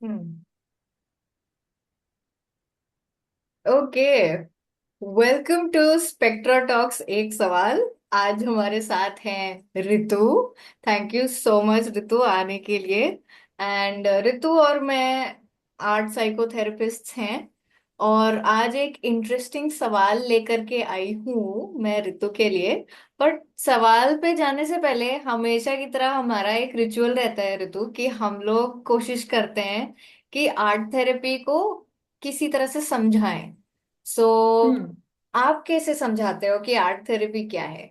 Hmm. Okay. Welcome to Spectra Talks एक सवाल। आज हमारे साथ हैं Ritu. Thank you so much Ritu आने के लिए। एंड ऋतु और मैं आर्ट साइकोथेरेपिस्ट हैं। और आज एक इंटरेस्टिंग सवाल लेकर के आई हूँ मैं ऋतु के लिए। बट सवाल पे जाने से पहले हमेशा की तरह हमारा एक रिचुअल रहता है ऋतु, कि हम लोग कोशिश करते हैं कि आर्ट थेरेपी को किसी तरह से समझाएं। सो हम्म। आप कैसे समझाते हो कि आर्ट थेरेपी क्या है?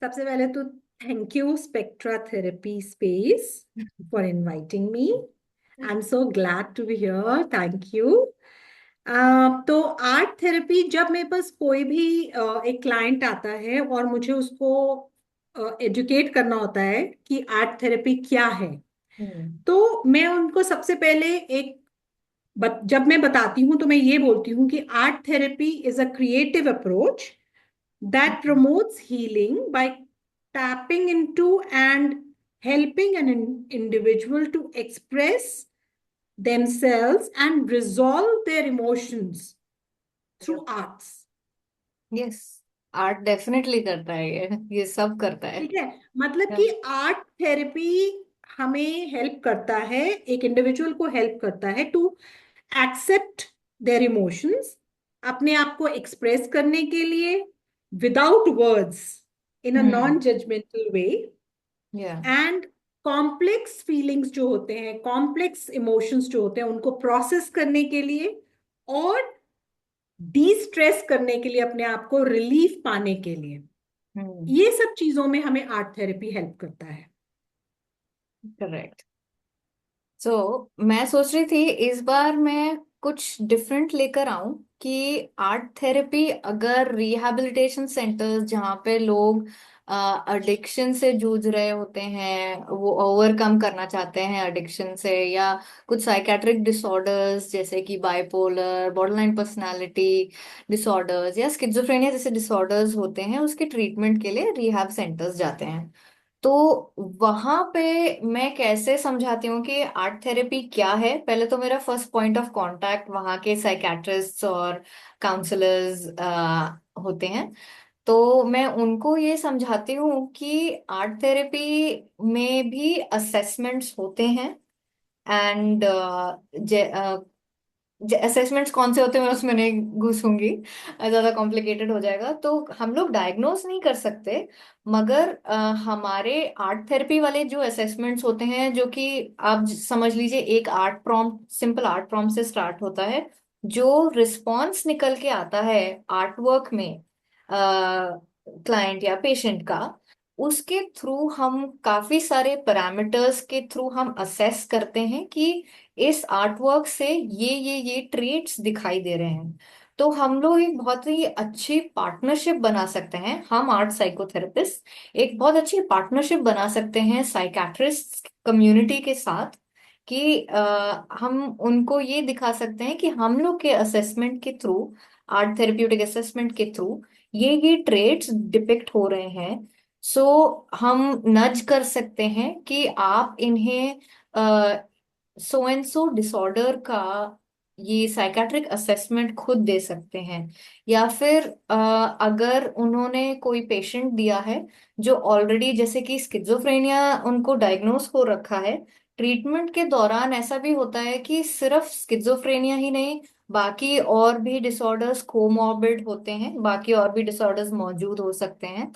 सबसे पहले तो thank you Spectra Therapy Space for inviting me. I am so glad to be here, thank you. तो आर्ट थेरेपी, जब मेरे पास कोई भी एक क्लाइंट आता है और मुझे उसको एजुकेट करना होता है कि आर्ट थेरेपी क्या है, हम्म। तो मैं उनको सबसे पहले जब मैं बताती हूँ तो मैं ये बोलती हूँ कि art therapy is a creative approach that promotes healing by tapping into and helping individual to express themselves and resolve their emotions through arts. Yes, art definitely करता है, ये सब करता है। ठीक है, मतलब कि आर्ट थेरेपी हमें हेल्प करता है, एक इंडिविजुअल को हेल्प करता है टू एक्सेप्ट देयर इमोशंस, अपने आप को एक्सप्रेस करने के लिए विदाउट वर्ड्स, इन अ हम्म। नॉन जजमेंटल वे, या। एंड कॉम्प्लेक्स फीलिंग्स जो होते हैं, कॉम्प्लेक्स इमोशंस जो होते हैं, उनको प्रोसेस करने के लिए और डी स्ट्रेस करने के लिए, अपने आप को रिलीफ पाने के लिए, हम्म। ये सब चीजों में हमें आर्ट थेरेपी हेल्प करता है। करेक्ट। सो मैं सोच रही थी इस बार मैं कुछ डिफरेंट लेकर आऊं, कि आर्ट थेरेपी अगर रिहैबिलिटेशन सेंटर्स जहाँ पे लोग एडिक्शन से जूझ रहे होते हैं, वो ओवरकम करना चाहते हैं एडिक्शन से, या कुछ साइकेट्रिक डिसऑर्डर्स जैसे कि बाइपोलर, बॉर्डरलाइन पर्सनालिटी डिसऑर्डर्स या स्किज़ोफ्रेनिया जैसे डिसऑर्डर्स होते हैं, उसके ट्रीटमेंट के लिए रिहैब सेंटर्स जाते हैं। तो वहां पे मैं कैसे समझाती हूँ कि आर्ट थेरेपी क्या है। पहले तो मेरा फर्स्ट पॉइंट ऑफ कांटेक्ट वहाँ के साइकेट्रिस्ट और काउंसलर्स होते हैं। तो मैं उनको ये समझाती हूँ कि आर्ट थेरेपी में भी असेसमेंट्स होते हैं। एंड असेसमेंट्स कौन से होते हैं मैं उसमें नहीं घुसूंगी, ज्यादा कॉम्प्लिकेटेड हो जाएगा। तो हम लोग डायग्नोस नहीं कर सकते, मगर हमारे आर्ट थेरेपी वाले जो असेसमेंट्स होते हैं, जो कि आप समझ लीजिए एक art prompt, simple art prompt से स्टार्ट होता है। जो रिस्पॉन्स निकल के आता है आर्ट वर्क में क्लाइंट या पेशेंट का, उसके थ्रू हम काफी सारे पैरामीटर्स के थ्रू हम असेस करते हैं कि इस आर्ट वर्क से ये ट्रेट्स दिखाई दे रहे हैं। तो हम लोग एक बहुत ही अच्छी पार्टनरशिप बना सकते हैं, हम आर्ट साइकोथेरेपिस्ट एक बहुत अच्छी पार्टनरशिप बना सकते हैं साइकाट्रिस्ट कम्युनिटी के साथ, कि हम उनको ये दिखा सकते हैं कि हम लोग के असेसमेंट के थ्रू, आर्ट थेरेप्यूटिक असेसमेंट के थ्रू ये ट्रेट्स डिपिक्ट हो रहे हैं। सो हम नज कर सकते हैं कि आप इन्हें सो एंड सो डिसऑर्डर का ये साइकाट्रिक असेसमेंट खुद दे सकते हैं। या फिर अगर उन्होंने कोई पेशेंट दिया है जो ऑलरेडी जैसे कि स्किज़ोफ्रेनिया उनको डायग्नोस हो रखा है, ट्रीटमेंट के दौरान ऐसा भी होता है कि सिर्फ स्किज़ोफ्रेनिया ही नहीं, बाकी और भी डिसऑर्डर्स कोमॉर्बिड होते हैं, बाकी और भी डिसऑर्डर्स मौजूद हो सकते हैं।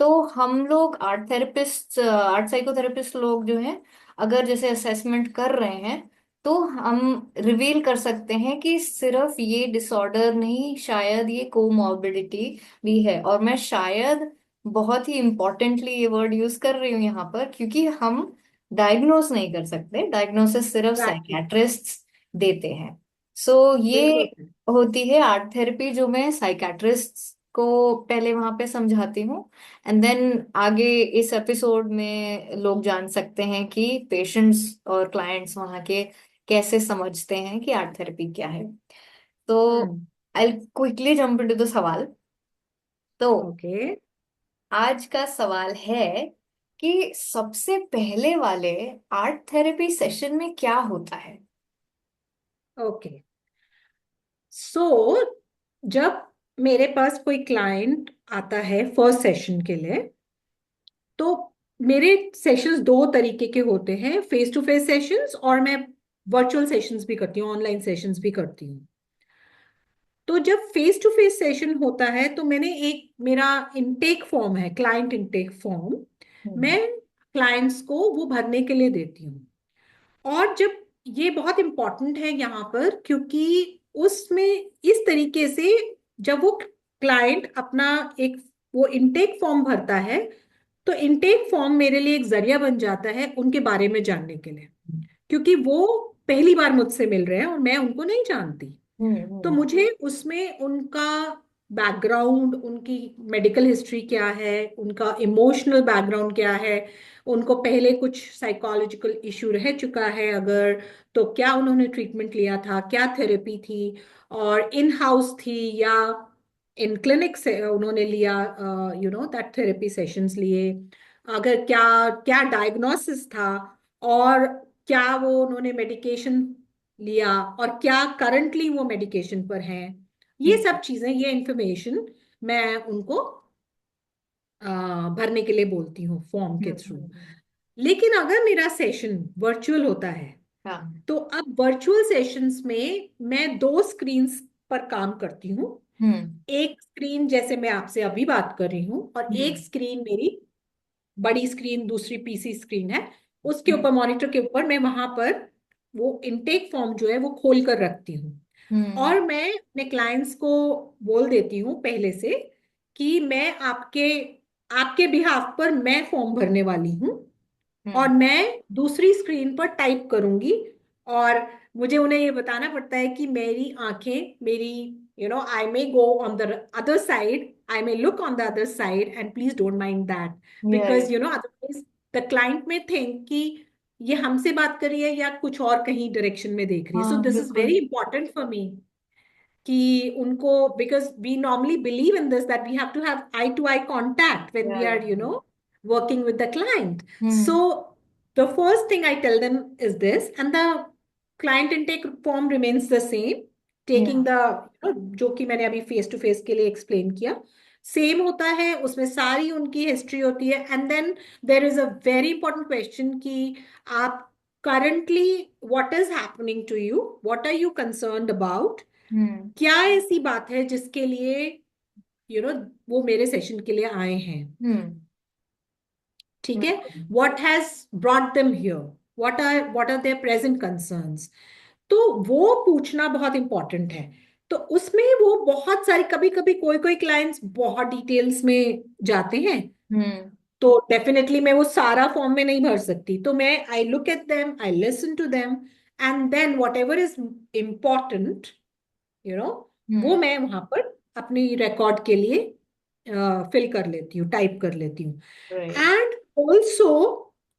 तो हम लोग आर्ट थेरेपिस्ट, आर्ट साइकोथेरेपिस्ट लोग जो हैं, अगर जैसे असेसमेंट कर रहे हैं, तो हम रिवील कर सकते हैं कि सिर्फ ये डिसऑर्डर नहीं, शायद ये कोमॉर्बिडिटी भी है। और मैं शायद बहुत ही इंपॉर्टेंटली ये वर्ड यूज कर रही हूँ यहाँ पर, क्योंकि हम डायग्नोस नहीं कर सकते, डायग्नोसिस सिर्फ एग्जैक्टली, साइकेट्रिस्ट देते हैं। सो ये बिल्कुल। होती है आर्ट थेरेपी, जो मैं साइकेट्रिस्ट को पहले वहां पे समझाती हूँ। एंड देन आगे इस एपिसोड में लोग जान सकते हैं कि पेशेंट्स और क्लाइंट्स वहाँ के कैसे समझते हैं कि आर्ट थेरेपी क्या है। तो hmm. I quickly jump into the सवाल। तो ओके। आज का सवाल है कि सबसे पहले वाले आर्ट थेरेपी सेशन में क्या होता है। ओके, सो जब मेरे पास कोई क्लाइंट आता है फर्स्ट सेशन के लिए, तो मेरे सेशंस दो तरीके के होते हैं, फेस टू फेस सेशंस और मैं वर्चुअल सेशंस भी करती हूँ, ऑनलाइन सेशंस भी करती हूँ। तो जब फेस टू फेस सेशन होता है तो मैंने एक मेरा इनटेक फॉर्म है, क्लाइंट इनटेक फॉर्म, हम्म मैं क्लाइंट्स को वो भरने के लिए देती हूँ। और जब ये बहुत इंपॉर्टेंट है यहाँ पर, क्योंकि उसमें इस तरीके से जब वो क्लाइंट अपना एक वो इनटेक फॉर्म भरता है, तो इनटेक फॉर्म मेरे लिए एक जरिया बन जाता है उनके बारे में जानने के लिए, क्योंकि वो पहली बार मुझसे मिल रहे हैं और मैं उनको नहीं जानती। तो हम्म मुझे उसमें उनका बैकग्राउंड, उनकी मेडिकल हिस्ट्री क्या है, उनका इमोशनल बैकग्राउंड क्या है, उनको पहले कुछ साइकोलॉजिकल इशू रह चुका है अगर, तो क्या उन्होंने ट्रीटमेंट लिया था, क्या थेरेपी थी, और इन हाउस थी या इन क्लिनिक से उन्होंने लिया, दैट थेरेपी सेशंस लिए, अगर क्या क्या डायग्नोसिस था, और क्या वो उन्होंने मेडिकेशन लिया, और क्या करंटली वो मेडिकेशन पर हैं। ये हम्म सब चीजें, ये इंफॉर्मेशन मैं उनको भरने के लिए बोलती हूँ फॉर्म के थ्रू। हम्म। लेकिन अगर मेरा सेशन वर्चुअल होता है, हाँ। तो अब वर्चुअल सेशंस में मैं दो स्क्रीन्स पर काम करती हूँ। हम्म एक स्क्रीन जैसे मैं आपसे अभी बात कर रही हूँ, और एक हम्म स्क्रीन मेरी बड़ी स्क्रीन, दूसरी पीसी स्क्रीन है, उसके हम्म ऊपर मॉनिटर के ऊपर मैं वहां पर वो इनटेक फॉर्म जो है वो खोल कर रखती हूँ। हम्म और मैं अपने क्लाइंट्स को बोल देती हूँ पहले से कि मैं आपके आपके बिहाफ पर मैं फॉर्म भरने वाली हूँ, और हम्म मैं दूसरी स्क्रीन पर टाइप करूंगी। और मुझे उन्हें ये बताना पड़ता है कि मेरी आंखें, मेरी eye may go on the other side, I may look on the other side, and please don't mind that, yeah because otherwise the client may think कि ये हमसे बात कर रही है या कुछ और कहीं डायरेक्शन में देख रही है। सो हाँ दिस इज बिल्कुल। वेरी इंपॉर्टेंट फॉर मी कि उनको, because we normally believe in this that we have to have eye to eye contact when we yeah are working with the client. So hmm the first thing I tell them is this, and the client intake form remains the same, taking या the जो कि मैंने अभी face to face के लिए explain किया, same होता है, उसमें सारी उनकी हिस्ट्री होती है। And then there is a very important question कि आप currently what is happening to you, what are you concerned about, हम्म क्या ऐसी बात है जिसके लिए यू you नो वो मेरे सेशन के लिए आए हैं। हम्म ठीक है, बिल्कुल। What has brought them here, what are their present concerns. तो वो पूछना बहुत इंपॉर्टेंट है। तो उसमें वो बहुत सारी, कभी कभी कोई कोई क्लाइंट्स बहुत डिटेल्स में जाते हैं, हम्म तो डेफिनेटली मैं वो सारा फॉर्म में नहीं भर सकती, तो मैं I look at them, I listen to them, and then whatever is important, you know वो हम्म मैं वहां पर अपनी रिकॉर्ड के लिए फिल कर लेती हूँ, टाइप कर लेती हूँ। Right. And also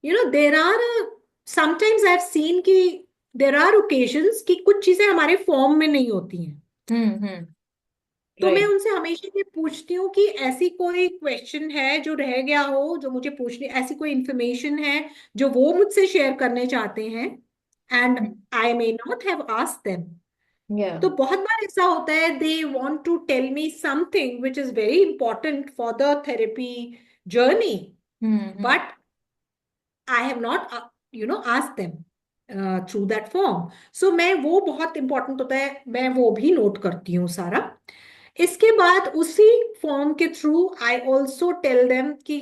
there are sometimes I have seen कि देर आर ओकेजन्स कि कुछ चीजें हमारे फॉर्म में नहीं होती हैं। हम्म। तो मैं राइट। उनसे हमेशा ये पूछती हूँ कि ऐसी कोई क्वेश्चन है जो रह गया हो, जो मुझे पूछनी, ऐसी कोई इंफॉर्मेशन है जो वो मुझसे शेयर करने चाहते हैं, and I may not have asked them. या तो बहुत बार ऐसा होता है, they want to tell me something which is very important for the therapy journey, hmm but I have not asked them through that form. So मैं वो बहुत इंपॉर्टेंट होता है, मैं वो भी नोट करती हूँ सारा। इसके बाद उसी फॉर्म के through I also tell them कि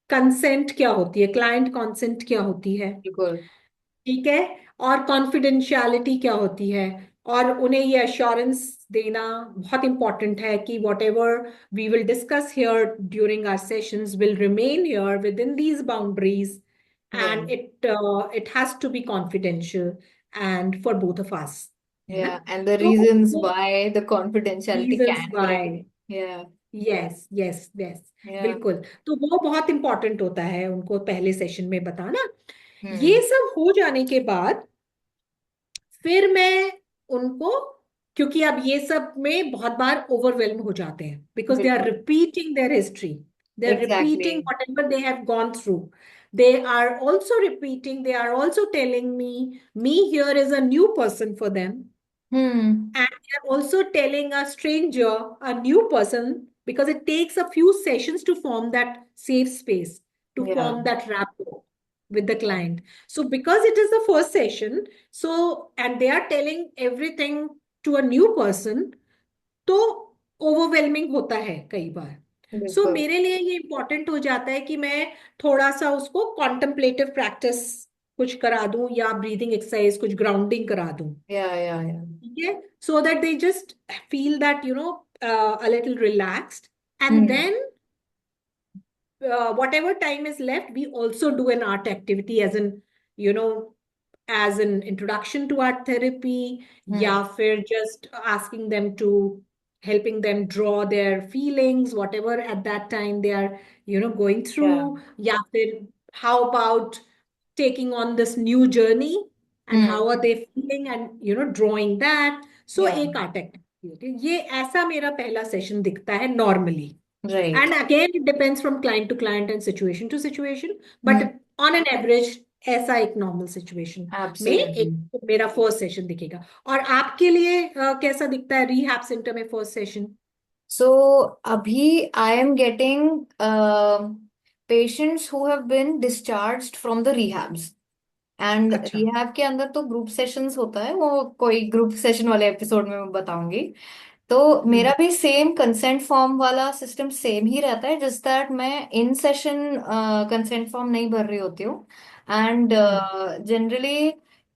कंसेंट क्या होती है, क्लाइंट कंसेंट क्या होती है, बिल्कुल। ठीक है, और कॉन्फिडेंशियलिटी क्या होती है, और उन्हें ये अश्योरेंस देना बहुत इंपॉर्टेंट है कि whatever we will discuss here during our sessions will remain here within these boundaries, yeah and it has to be confidential and for both of us, है ना। या एंड द तो reasons वो why the confidentiality reasons can break. Why, yeah yes yes yes, yeah बिल्कुल। तो वो बहुत important होता है उनको पहले सेशन में बताना। ये हम्म सब हो जाने के बाद फिर मैं उनको, क्योंकि अब ये सब में बहुत बार ओवरवेल्म हो जाते हैं बिकॉज दे आर बिल्कुल। Repeating there history, They're exactly. repeating whatever they have gone through. They are also repeating, they are also telling me here is a new person for them. Hmm. And they are also telling a stranger, a new person, because it takes a few sessions to form that safe space, to या form that rapport with the client. So, because it is the first session, so, and they are telling everything to a new person, तो overwhelming होता है कई बार. सो बिल्कुल। मेरे लिए ये important हो जाता है कि मैं थोड़ा सा उसको कॉन्templative प्रैक्टिस कुछ करा दूं, या ब्रीदिंग एक्सरसाइज, कुछ ग्राउंडिंग करा दूं. या ठीक है. So that they just feel that a little relaxed. And hmm. then whatever time is left, we also do an art activity, as in, you know as an introduction to art therapy, हम्म। या फिर just asking them to, helping them draw their feelings, whatever at that time they are, going या through. या फिर, how about taking on this new journey, and how hmm. are they feeling, and drawing that. So या एक art activity, ये ऐसा मेरा पहला session दिखता है normally. Right. And again, it depends from client to client and situation to situation. Hmm. But on an average, ऐसा एक नॉर्मल सिचुएशन में एब्सोल्युटली। एक मेरा फर्स्ट सेशन दिखेगा. और आपके लिए कैसा दिखता है रिहैब सेंटर में फर्स्ट सेशन? सो अभी I am getting patients who have been discharged from the rehabs. And अच्छा. रिहैब के अंदर तो ग्रुप सेशंस होता है, वो कोई ग्रुप सेशन वाले एपिसोड में मैं बताऊंगी। तो मेरा हम्म. भी सेम कंसेंट फॉर्म वाला सिस्टम सेम ही रहता है, जस्ट दैट मैं इन सेशन कंसेंट फॉर्म नहीं भर रही होती हूँ। And hmm. Generally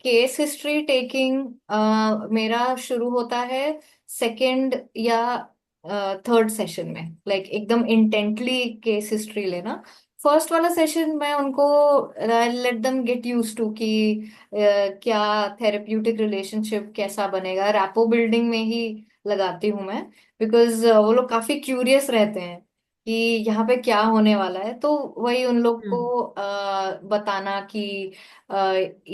case history taking मेरा शुरू होता है सेकंड या थर्ड सेशन में, लाइक एकदम इंटेंटली केस हिस्ट्री लेना। फर्स्ट वाला सेशन मैं उनको let them get use to कि क्या थेरेप्यूटिक रिलेशनशिप कैसा बनेगा, रैपो बिल्डिंग में ही लगाती हूँ मैं। बिकॉज वो लोग काफी क्यूरियस रहते हैं कि यहाँ पे क्या होने वाला है, तो वही उन लोग को हम्म. बताना कि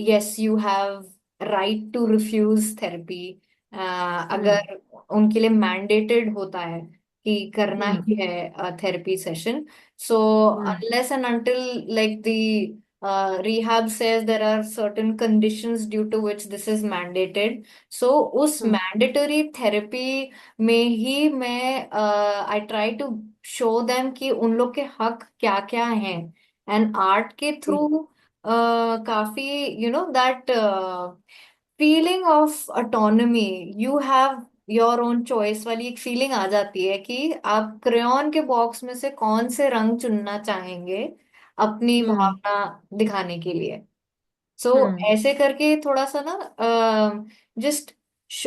yes you have right to refuse therapy. Hmm. अगर उनके लिए मैंडेटेड होता है कि करना हम्म. ही है therapy session. So hmm. unless and until like the rehab says there are certain conditions due to which this is mandated, so उस हम्म. mandatory therapy में ही मैं I try to show them कि उन लोग के हक क्या क्या हैं। एंड आर्ट के थ्रू काफी that feeling of autonomy, you have your own choice वाली एक फीलिंग आ जाती है कि आप क्रेयॉन के बॉक्स में से कौन से रंग चुनना चाहेंगे अपनी हम्म. भावना दिखाने के लिए। सो हम्म. ऐसे करके थोड़ा सा ना जस्ट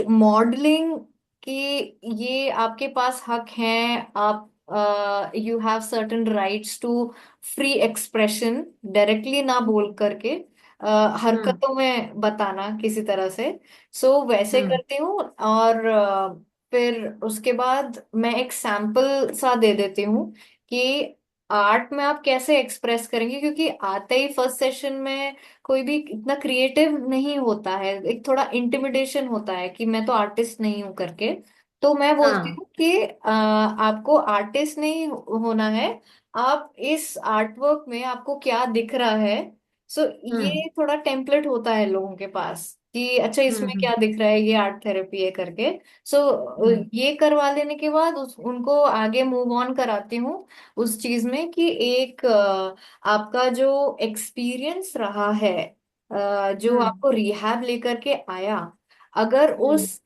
मॉडलिंग कि ये आपके पास हक हैं, आप you have certain rights to free expression, directly ना बोल करके हम्म. हरकतों में बताना किसी तरह से। सो वैसे हम्म. करती हूँ। और फिर उसके बाद मैं एक सैंपल सा दे देती हूँ कि आर्ट में आप कैसे एक्सप्रेस करेंगे, क्योंकि आते ही फर्स्ट सेशन में कोई भी इतना क्रिएटिव नहीं होता है, एक थोड़ा इंटिमिडेशन होता है कि मैं तो आर्टिस्ट नहीं हूं करके। तो मैं बोलती हाँ. हूँ कि आपको आर्टिस्ट नहीं होना है, आप इस आर्टवर्क में आपको क्या दिख रहा है। सो हम्म. ये थोड़ा टेम्पलेट होता है लोगों के पास कि अच्छा इसमें हम्म. क्या दिख रहा है, ये आर्ट थेरेपी है करके। सो हम्म. ये करवा लेने के बाद उनको आगे मूव ऑन कराती हूँ उस चीज में कि एक आपका जो एक्सपीरियंस रहा है, जो हम्म. आपको रिहैब लेकर के आया, अगर हम्म. उस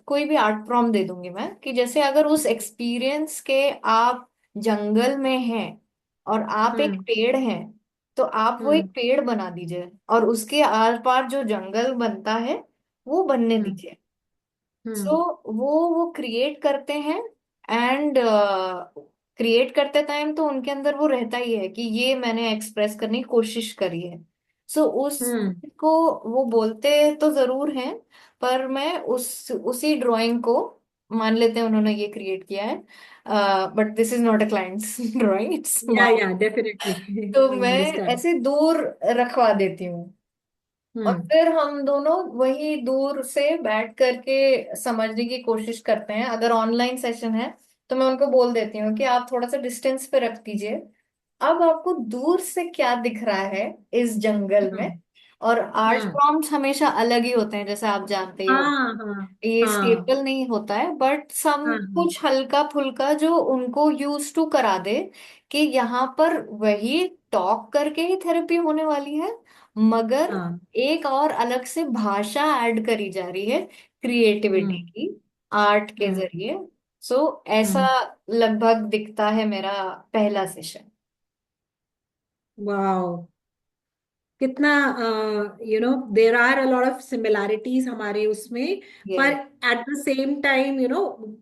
कोई भी आर्ट प्रॉम्प्ट दे दूंगी मैं कि जैसे अगर उस एक्सपीरियंस के आप जंगल में हैं और आप एक हम्म. पेड़ हैं, तो आप वो एक हम्म. पेड़ बना दीजिए और उसके आर पार जो जंगल बनता है वो बनने हम्म. दीजिए। सो हम्म. वो क्रिएट करते हैं। एंड क्रिएट करते टाइम तो उनके अंदर वो रहता ही है कि ये मैंने एक्सप्रेस करने की कोशिश करी है। सो उस हम्म. को वो बोलते तो जरूर हैं, पर मैं उसी ड्राइंग को मान लेते हैं उन्होंने ये क्रिएट किया है, but this is not a clients drawing, it's या माइंड। डेफिनेटली. तो आई मैं अंडरस्टैंड. ऐसे दूर रखवा देती हूँ और हम्म. फिर हम दोनों वही दूर से बैठ करके समझने की कोशिश करते हैं। अगर ऑनलाइन सेशन है तो मैं उनको बोल देती हूँ कि आप थोड़ा सा डिस्टेंस पे रख दीजिए। अब आपको दूर से क्या दिख रहा है इस जंगल में? हम्म। और आर्ट हम्म। प्रॉम्प्ट्स हमेशा अलग ही होते हैं, जैसे आप जानते ही हो। हाँ हाँ ये हाँ स्टेपल नहीं होता है, बट सम हाँ हाँ कुछ हल्का फुल्का जो उनको यूज टू करा दे कि यहाँ पर वही टॉक करके ही थेरेपी होने वाली है, मगर हाँ। एक और अलग से भाषा ऐड करी जा रही है क्रिएटिविटी हम्म। की, आर्ट के हम्म। जरिए। सो ऐसा हम्म। लगभग दिखता है मेरा पहला सेशन। वाओ, कितना, there are a lot of similarities हमारे उसमें। पर ये। एट द सेम टाइम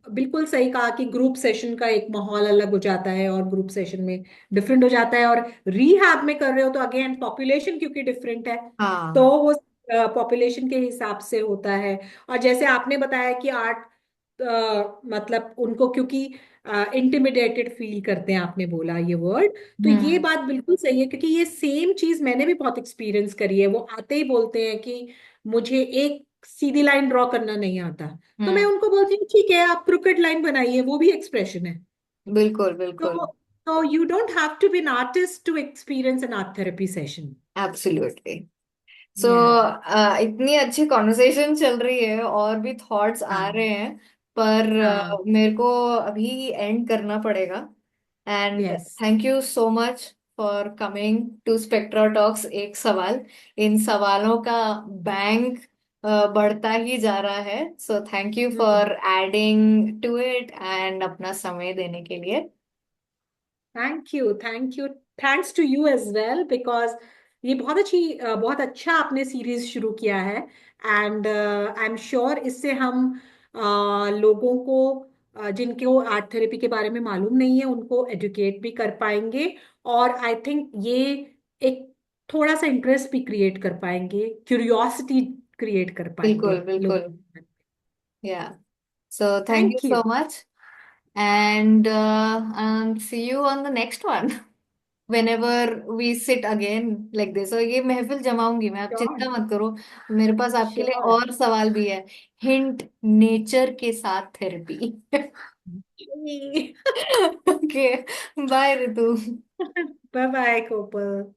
बिल्कुल सही कहा कि ग्रुप सेशन का एक माहौल अलग हो जाता है और ग्रुप सेशन में डिफरेंट हो जाता है, और रिहैब में कर रहे हो तो अगेन पॉपुलेशन क्योंकि डिफरेंट है, तो हाँ। वो पॉपुलेशन के हिसाब से होता है। और जैसे आपने बताया कि आर्ट मतलब उनको क्योंकि इंटिमिडेटेड फील करते हैं, आपने बोला ये वर्ड, तो ये हम्म। बात बिल्कुल सही है, क्योंकि ये सेम चीज मैंने भी बहुत एक्सपीरियंस करी है। वो आते ही बोलते हैं कि मुझे एक सीधी लाइन ड्रॉ करना नहीं आता। तो मैं हम्म। उनको बोलती हूँ ठीक है, आप क्रुकेड लाइन बनाइए, वो भी एक्सप्रेशन है। बिल्कुल बिल्कुल। तो you don't have to be an artist to experience an art therapy session. Absolutely. So yeah. इतनी अच्छी कॉन्वर्सेशन चल रही है और भी थॉट्स आ हाँ रहे हैं, पर हाँ। मेरे को अभी एंड करना पड़ेगा। And yes. Thank you so much for coming to Spectra Talks. एक सवाल, इन सवालों का बैंक बढ़ता ही जा रहा है। So thank you for adding to it and अपना समय देने के लिए। Thank you, thank you, thanks to you as well, because ये बहुत अच्छी, बहुत अच्छा आपने सीरीज शुरू किया है। एंड आई एम श्योर इससे हम लोगों को, जिनको आर्ट थेरेपी के बारे में मालूम नहीं है, उनको एजुकेट भी कर पाएंगे। और आई थिंक ये एक थोड़ा सा इंटरेस्ट भी क्रिएट कर पाएंगे, क्यूरियोसिटी क्रिएट कर बिल्कुल पाएंगे बिल्कुल। लोग। या। सो thank you thank so you. Much. And see you on the next one whenever we sit again like this। और ये महफिल जमाऊंगी मैं, आप श्योर। चिंता मत करो। मेरे पास आपके लिए श्योर। और सवाल भी है। हिंट, नेचर के साथ थेरेपी। ओके। बाय ऋतु। बाय बाय कोपल।